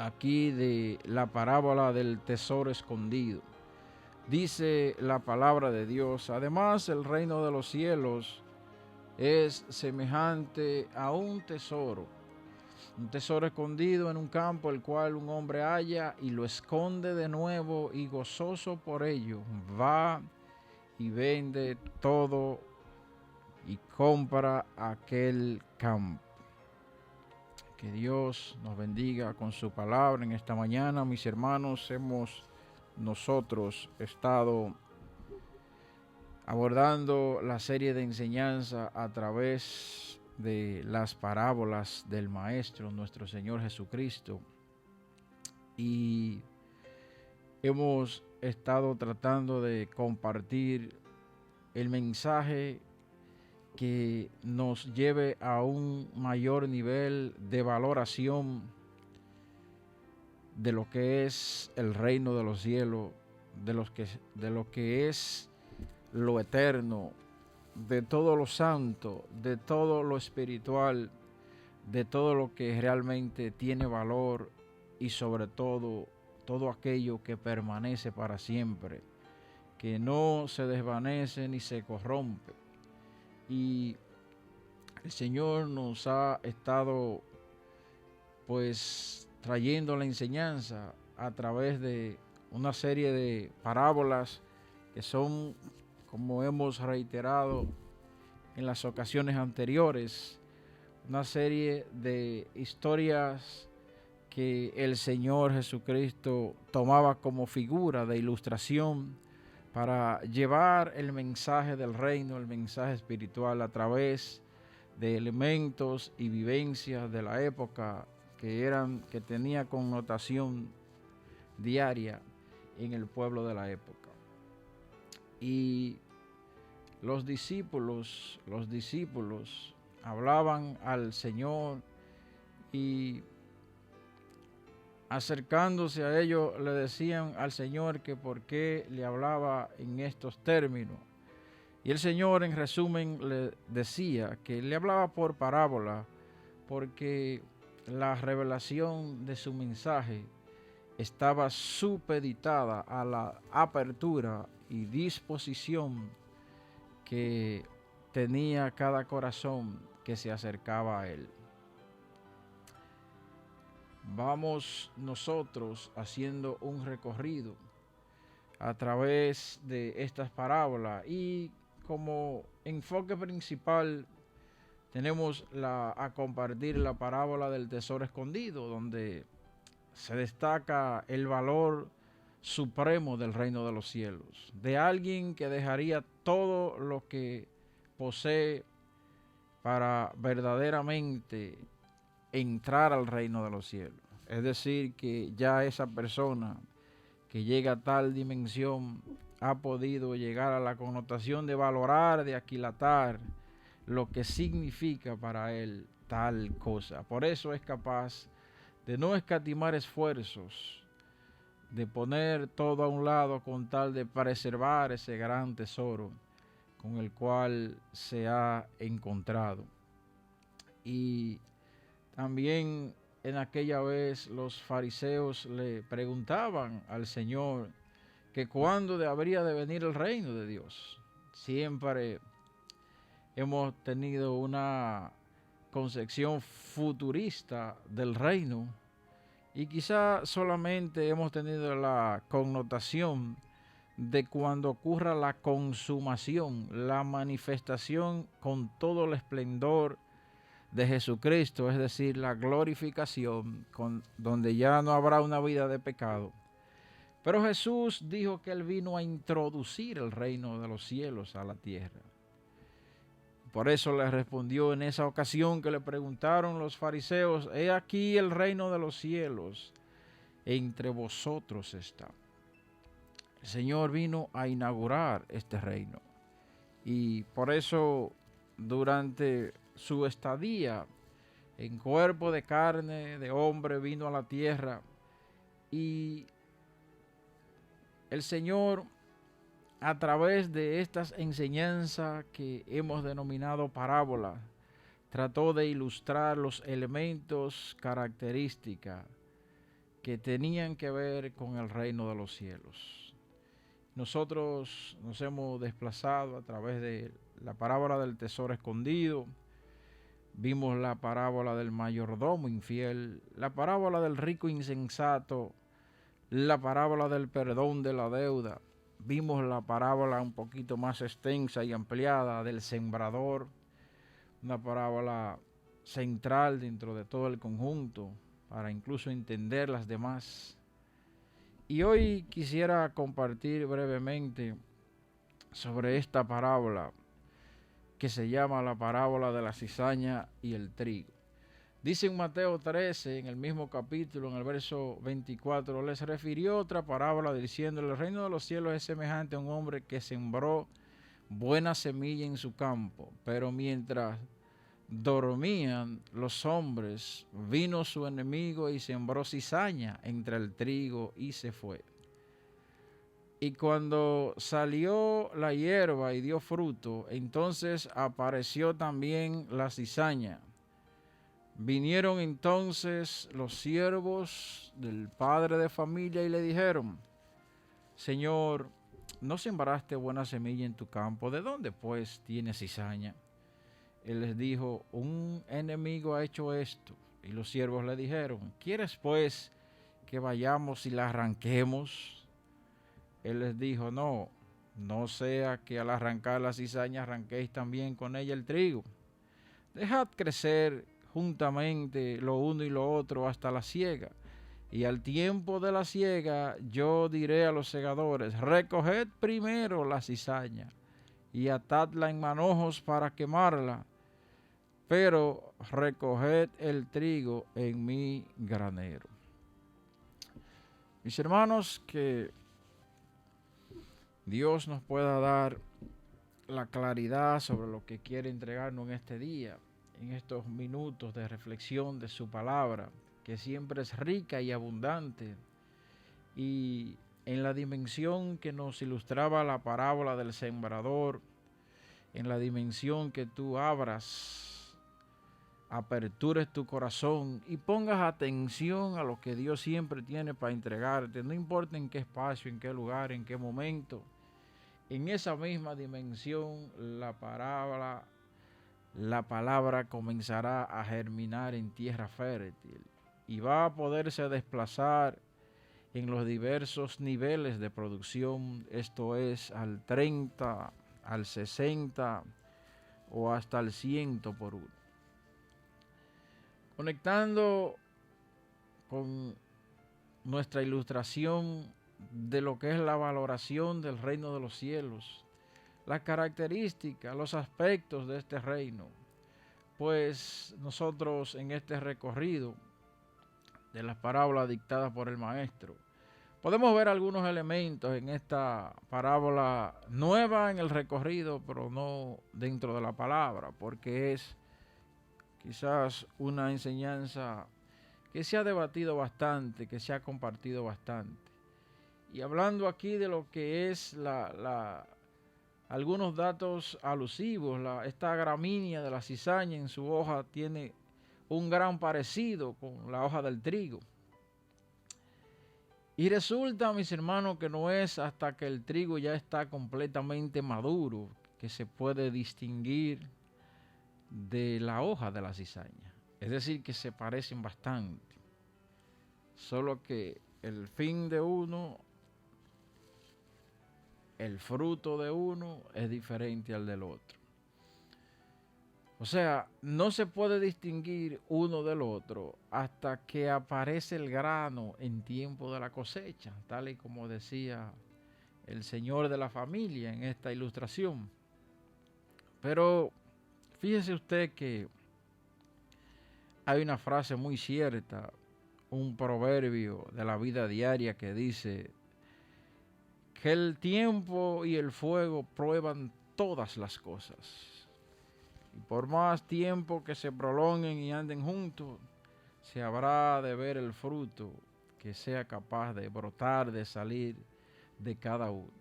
aquí de la parábola del tesoro escondido. Dice la palabra de Dios: además, el reino de los cielos es semejante a un tesoro escondido en un campo, el cual un hombre halla y lo esconde de nuevo, y gozoso por ello va y vende todo y compra aquel campo. Que Dios nos bendiga con su palabra en esta mañana. Mis hermanos, hemos nosotros estado abordando la serie de enseñanza a través de las parábolas del Maestro, nuestro Señor Jesucristo, y hemos estado tratando de compartir el mensaje que nos lleve a un mayor nivel de valoración de lo que es el reino de los cielos, de lo que es lo eterno, de todo lo santo, de todo lo espiritual, de todo lo que realmente tiene valor, y sobre todo aquello que permanece para siempre, que no se desvanece ni se corrompe. Y el Señor nos ha estado pues trayendo la enseñanza a través de una serie de parábolas que son, como hemos reiterado en las ocasiones anteriores, una serie de historias que el Señor Jesucristo tomaba como figura de ilustración para llevar el mensaje del reino, el mensaje espiritual, a través de elementos y vivencias de la época que tenía connotación diaria en el pueblo de la época. Y los discípulos hablaban al Señor, y acercándose a ellos le decían al Señor que por qué le hablaba en estos términos. Y el Señor, en resumen, le decía que le hablaba por parábola, porque la revelación de su mensaje estaba supeditada a la apertura y disposición que tenía cada corazón que se acercaba a Él. Vamos nosotros haciendo un recorrido a través de estas parábolas, y como enfoque principal tenemos a compartir la parábola del tesoro escondido, donde se destaca el valor supremo del reino de los cielos, de alguien que dejaría todo lo que posee para verdaderamente entrar al reino de los cielos. Es decir, que ya esa persona que llega a tal dimensión ha podido llegar a la connotación de valorar, de aquilatar lo que significa para él tal cosa. Por eso es capaz de no escatimar esfuerzos, de poner todo a un lado con tal de preservar ese gran tesoro con el cual se ha encontrado. Y también en aquella vez los fariseos le preguntaban al Señor que cuándo habría de venir el reino de Dios. Siempre hemos tenido una concepción futurista del reino, y quizá solamente hemos tenido la connotación de cuando ocurra la consumación, la manifestación con todo el esplendor de Jesucristo, es decir, la glorificación, donde ya no habrá una vida de pecado. Pero Jesús dijo que Él vino a introducir el reino de los cielos a la tierra. Por eso le respondió en esa ocasión que le preguntaron los fariseos: he aquí el reino de los cielos entre vosotros está. El Señor vino a inaugurar este reino, y por eso durante su estadía en cuerpo de carne de hombre vino a la tierra, y el Señor, a través de estas enseñanzas que hemos denominado parábola, trató de ilustrar los elementos, características que tenían que ver con el reino de los cielos. Nosotros nos hemos desplazado a través de la parábola del tesoro escondido, vimos la parábola del mayordomo infiel, la parábola del rico insensato, la parábola del perdón de la deuda, vimos la parábola un poquito más extensa y ampliada del sembrador, una parábola central dentro de todo el conjunto para incluso entender las demás. Y hoy quisiera compartir brevemente sobre esta parábola que se llama la parábola de la cizaña y el trigo. Dice en Mateo 13, en el mismo capítulo, en el verso 24, les refirió otra parábola diciendo: el reino de los cielos es semejante a un hombre que sembró buena semilla en su campo, pero mientras dormían los hombres, vino su enemigo y sembró cizaña entre el trigo y se fue. Y cuando salió la hierba y dio fruto, entonces apareció también la cizaña. Vinieron entonces los siervos del padre de familia y le dijeron: Señor, ¿no sembraste buena semilla en tu campo? ¿De dónde pues tienes cizaña? Él les dijo: un enemigo ha hecho esto. Y los siervos le dijeron: ¿quieres pues que vayamos y la arranquemos? Él les dijo: no sea que al arrancar la cizaña arranquéis también con ella el trigo. Dejad crecer juntamente lo uno y lo otro hasta la siega. Y al tiempo de la siega yo diré a los segadores: recoged primero la cizaña y atadla en manojos para quemarla, pero recoged el trigo en mi granero. Mis hermanos, que Dios nos pueda dar la claridad sobre lo que quiere entregarnos en este día, en estos minutos de reflexión de su palabra, que siempre es rica y abundante, y en la dimensión que nos ilustraba la parábola del sembrador, en la dimensión que tú abras, apertures tu corazón y pongas atención a lo que Dios siempre tiene para entregarte, no importa en qué espacio, en qué lugar, en qué momento. En esa misma dimensión, la palabra comenzará a germinar en tierra fértil y va a poderse desplazar en los diversos niveles de producción, esto es al 30, al 60 o hasta al 100 por uno. Conectando con nuestra ilustración de lo que es la valoración del reino de los cielos, las características, los aspectos de este reino, pues nosotros en este recorrido de las parábolas dictadas por el maestro, podemos ver algunos elementos en esta parábola nueva en el recorrido, pero no dentro de la palabra, porque es quizás una enseñanza que se ha debatido bastante, que se ha compartido bastante. Y hablando aquí de lo que es algunos datos alusivos, esta gramínea de la cizaña en su hoja tiene un gran parecido con la hoja del trigo. Y resulta, mis hermanos, que no es hasta que el trigo ya está completamente maduro que se puede distinguir de la hoja de la cizaña. Es decir, que se parecen bastante. Solo que el fin de uno, el fruto de uno es diferente al del otro. O sea, no se puede distinguir uno del otro hasta que aparece el grano en tiempo de la cosecha, tal y como decía el señor de la familia en esta ilustración. Pero fíjese usted que hay una frase muy cierta, un proverbio de la vida diaria que dice que el tiempo y el fuego prueban todas las cosas. Y por más tiempo que se prolonguen y anden juntos, se habrá de ver el fruto que sea capaz de brotar, de salir de cada uno.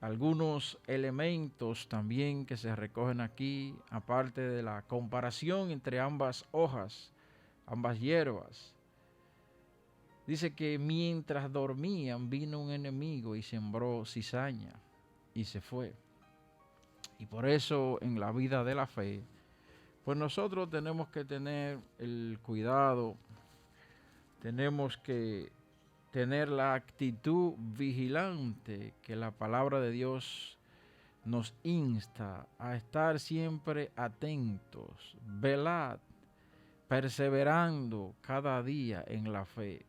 Algunos elementos también que se recogen aquí, aparte de la comparación entre ambas hojas, ambas hierbas, Dice que mientras dormían vino un enemigo y sembró cizaña y se fue. Y por eso en la vida de la fe, pues nosotros tenemos que tener el cuidado, tenemos que tener la actitud vigilante que la palabra de Dios nos insta a estar siempre atentos, velad, perseverando cada día en la fe.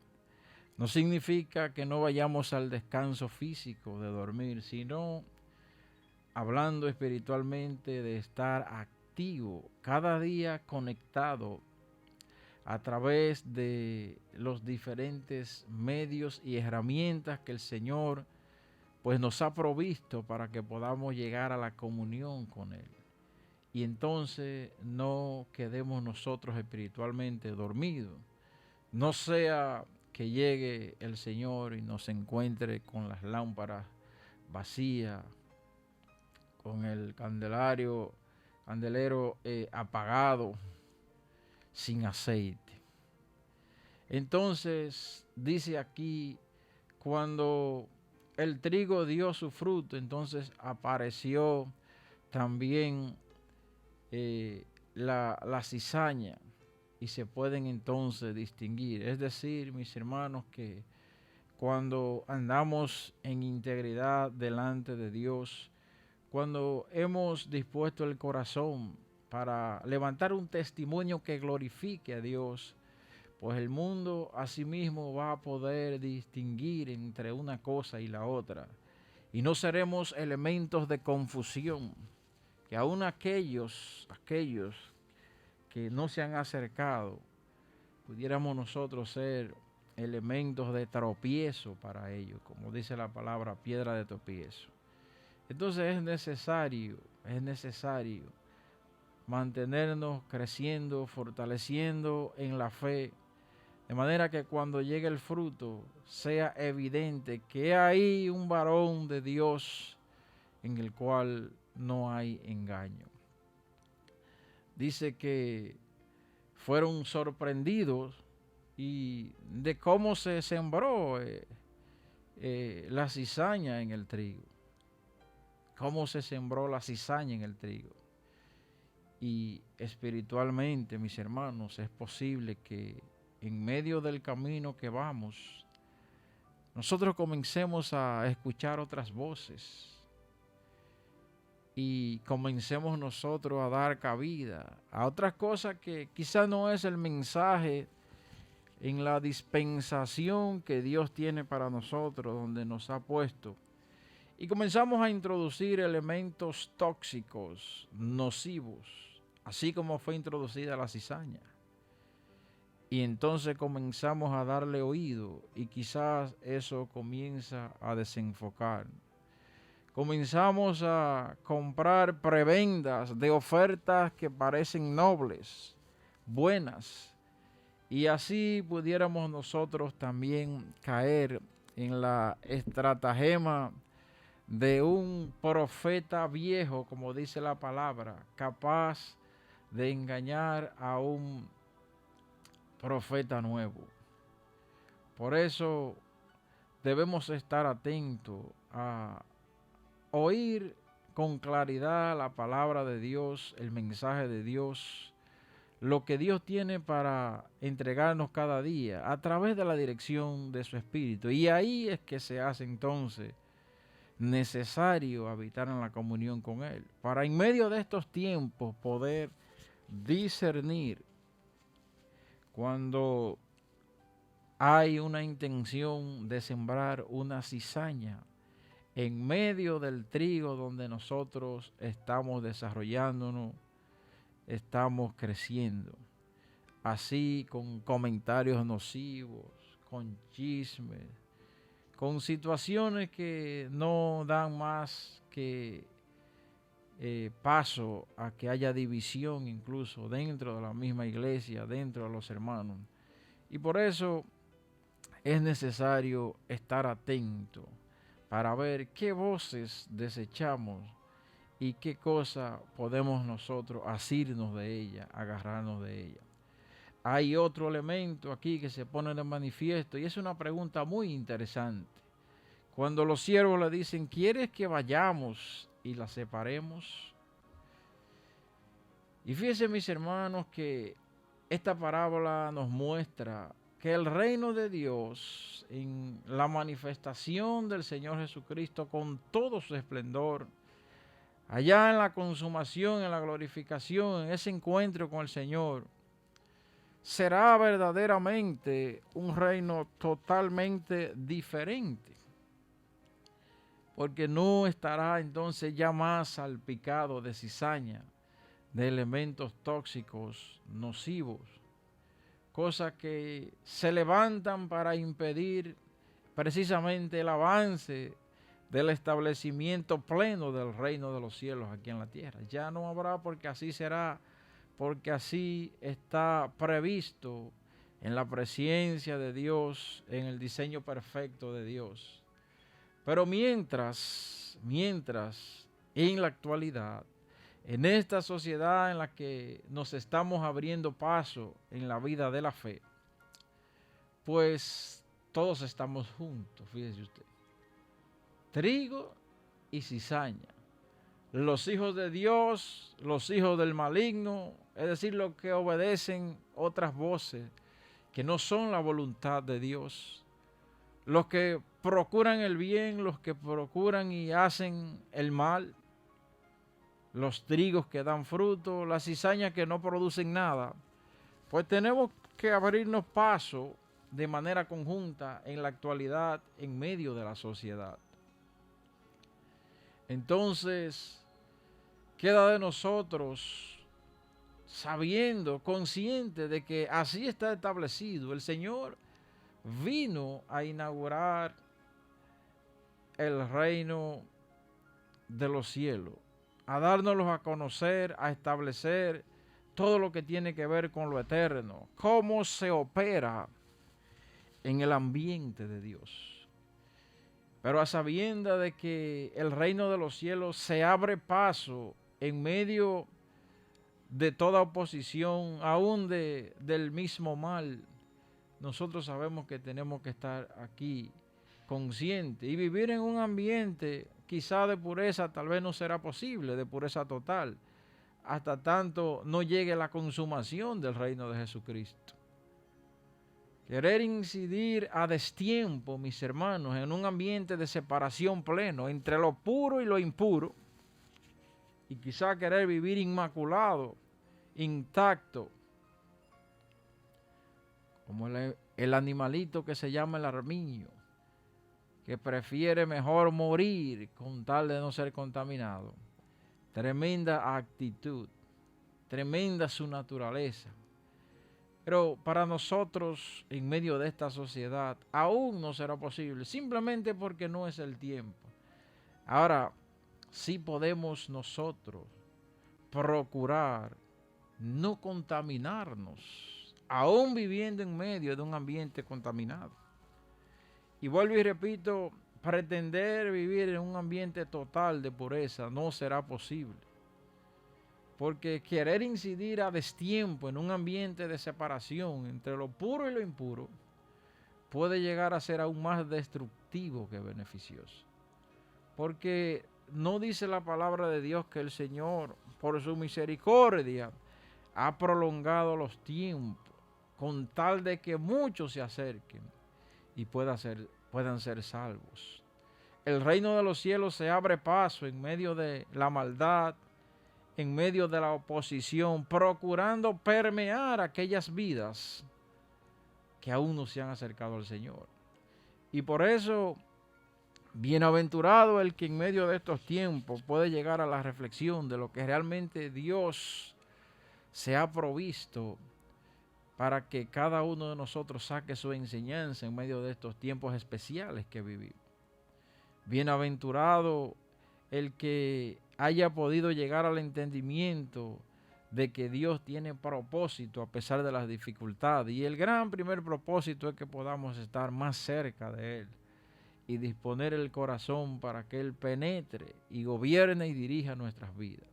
No significa que no vayamos al descanso físico de dormir, sino hablando espiritualmente de estar activo, cada día conectado a través de los diferentes medios y herramientas que el Señor pues nos ha provisto para que podamos llegar a la comunión con Él. Y entonces no quedemos nosotros espiritualmente dormidos. No sea que llegue el Señor y nos encuentre con las lámparas vacías, con el candelero apagado, sin aceite. Entonces dice aquí, cuando el trigo dio su fruto, entonces apareció también la cizaña, y se pueden entonces distinguir. Es decir, mis hermanos, que cuando andamos en integridad delante de Dios, cuando hemos dispuesto el corazón para levantar un testimonio que glorifique a Dios, pues el mundo asimismo va a poder distinguir entre una cosa y la otra. Y no seremos elementos de confusión, que aún aquellos que no se han acercado, pudiéramos nosotros ser elementos de tropiezo para ellos, como dice la palabra, piedra de tropiezo. Entonces es necesario mantenernos creciendo, fortaleciendo en la fe, de manera que cuando llegue el fruto sea evidente que hay un varón de Dios en el cual no hay engaño. Dice que fueron sorprendidos y de cómo se sembró la cizaña en el trigo. Cómo se sembró la cizaña en el trigo. Y espiritualmente, mis hermanos, es posible que en medio del camino que vamos, nosotros comencemos a escuchar otras voces y comencemos nosotros a dar cabida a otras cosas que quizás no es el mensaje en la dispensación que Dios tiene para nosotros, donde nos ha puesto. Y comenzamos a introducir elementos tóxicos, nocivos, así como fue introducida la cizaña. Y entonces comenzamos a darle oído y quizás eso comienza a desenfocar. Comenzamos a comprar prebendas de ofertas que parecen nobles, buenas, y así pudiéramos nosotros también caer en la estratagema de un profeta viejo, como dice la palabra, capaz de engañar a un profeta nuevo. Por eso debemos estar atentos a oír con claridad la palabra de Dios, el mensaje de Dios, lo que Dios tiene para entregarnos cada día a través de la dirección de su Espíritu. Y ahí es que se hace entonces necesario habitar en la comunión con Él, para en medio de estos tiempos poder discernir cuando hay una intención de sembrar una cizaña en medio del trigo donde nosotros estamos desarrollándonos, estamos creciendo. Así con comentarios nocivos, con chismes, con situaciones que no dan más que paso a que haya división incluso dentro de la misma iglesia, dentro de los hermanos. Y por eso es necesario estar atento para ver qué voces desechamos y qué cosa podemos nosotros asirnos de ella, agarrarnos de ella. hay otro elemento aquí que se pone de manifiesto y es una pregunta muy interesante. Cuando los siervos le dicen, ¿quieres que vayamos y la separemos? Y fíjense, mis hermanos, que esta parábola nos muestra que el reino de Dios, en la manifestación del Señor Jesucristo con todo su esplendor, allá en la consumación, en la glorificación, en ese encuentro con el Señor, será verdaderamente un reino totalmente diferente, porque no estará entonces ya más salpicado de cizaña, de elementos tóxicos, nocivos, cosas que se levantan para impedir precisamente el avance del establecimiento pleno del reino de los cielos aquí en la tierra. Ya no habrá, porque así será, porque así está previsto en la presencia de Dios, en el diseño perfecto de Dios. Pero mientras en la actualidad, en esta sociedad en la que nos estamos abriendo paso en la vida de la fe, pues todos estamos juntos, fíjese usted. Trigo y cizaña. Los hijos de Dios, los hijos del maligno, es decir, los que obedecen otras voces que no son la voluntad de Dios. Los que procuran el bien, los que procuran y hacen el mal. Los trigos que dan fruto, las cizañas que no producen nada. Pues tenemos que abrirnos paso de manera conjunta en la actualidad en medio de la sociedad. Entonces, queda de nosotros sabiendo, consciente de que así está establecido. El Señor vino a inaugurar el reino de los cielos, a dárnoslos a conocer, a establecer todo lo que tiene que ver con lo eterno, cómo se opera en el ambiente de Dios. Pero a sabienda de que el reino de los cielos se abre paso en medio de toda oposición, aún del mismo mal, nosotros sabemos que tenemos que estar aquí conscientes y vivir en un ambiente quizá de pureza. Tal vez no será posible, de pureza total, hasta tanto no llegue la consumación del reino de Jesucristo. Querer incidir a destiempo, mis hermanos, en un ambiente de separación pleno entre lo puro y lo impuro, y quizá querer vivir inmaculado, intacto, como el animalito que se llama el armiño, que prefiere mejor morir con tal de no ser contaminado. Tremenda actitud, tremenda su naturaleza. Pero para nosotros, en medio de esta sociedad, aún no será posible, simplemente porque no es el tiempo. Ahora, sí podemos nosotros procurar no contaminarnos, aún viviendo en medio de un ambiente contaminado. Y vuelvo y repito, pretender vivir en un ambiente total de pureza no será posible. Porque querer incidir a destiempo en un ambiente de separación entre lo puro y lo impuro puede llegar a ser aún más destructivo que beneficioso. Porque no dice la palabra de Dios que el Señor, por su misericordia, ha prolongado los tiempos con tal de que muchos se acerquen y puedan ser salvos. El reino de los cielos se abre paso en medio de la maldad, en medio de la oposición, procurando permear aquellas vidas que aún no se han acercado al Señor. Y por eso, bienaventurado el que en medio de estos tiempos puede llegar a la reflexión de lo que realmente Dios se ha provisto para que cada uno de nosotros saque su enseñanza en medio de estos tiempos especiales que vivimos. Bienaventurado el que haya podido llegar al entendimiento de que Dios tiene propósito a pesar de las dificultades. Y el gran primer propósito es que podamos estar más cerca de Él y disponer el corazón para que Él penetre y gobierne y dirija nuestras vidas.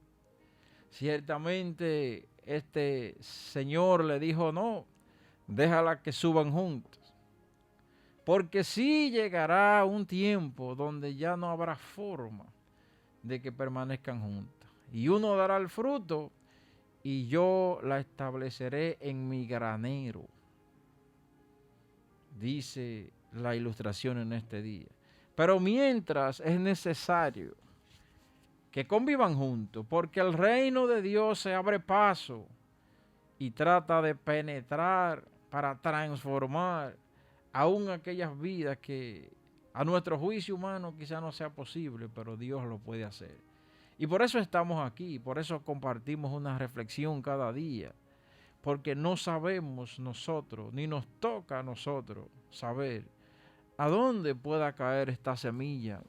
Ciertamente este Señor le dijo, no, déjala que suban juntos. Porque sí llegará un tiempo donde ya no habrá forma de que permanezcan juntas. Y uno dará el fruto y yo la estableceré en mi granero, dice la ilustración en este día. Pero mientras es necesario que convivan juntos, porque el reino de Dios se abre paso y trata de penetrar para transformar aún aquellas vidas que a nuestro juicio humano quizá no sea posible, pero Dios lo puede hacer. Y por eso estamos aquí, por eso compartimos una reflexión cada día, porque no sabemos nosotros, ni nos toca a nosotros saber a dónde pueda caer esta semilla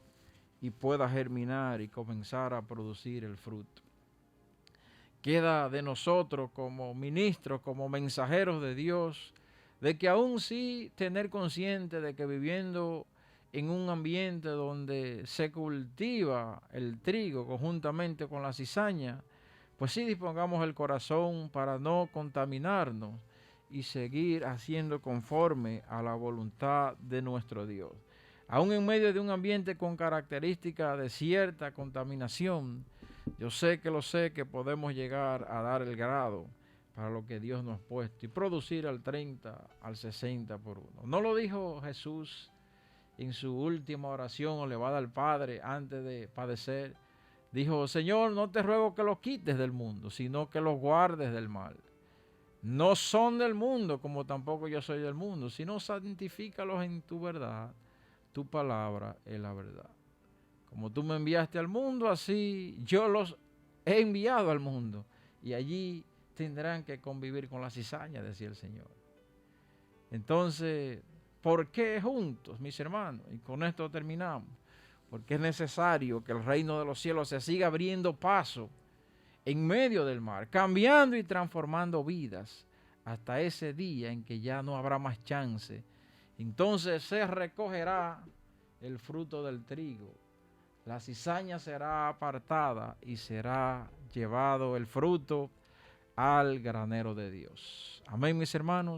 y pueda germinar y comenzar a producir el fruto. Queda de nosotros como ministros, como mensajeros de Dios, de que aún sí tener consciente de que viviendo en un ambiente donde se cultiva el trigo conjuntamente con la cizaña, pues sí dispongamos el corazón para no contaminarnos y seguir haciendo conforme a la voluntad de nuestro Dios. Aún en medio de un ambiente con características de cierta contaminación, yo sé que podemos llegar a dar el grado para lo que Dios nos ha puesto y producir al 30, al 60 por uno. ¿No lo dijo Jesús en su última oración elevada al Padre antes de padecer? Dijo: Señor, no te ruego que los quites del mundo, sino que los guardes del mal. No son del mundo, como tampoco yo soy del mundo, sino santifícalos en tu verdad. Tu palabra es la verdad. Como tú me enviaste al mundo, así yo los he enviado al mundo. Y allí tendrán que convivir con la cizaña, decía el Señor. Entonces, ¿por qué juntos, mis hermanos? Y con esto terminamos. Porque es necesario que el reino de los cielos se siga abriendo paso en medio del mar, cambiando y transformando vidas hasta ese día en que ya no habrá más chance. Entonces se recogerá el fruto del trigo, la cizaña será apartada y será llevado el fruto al granero de Dios. Amén, mis hermanos.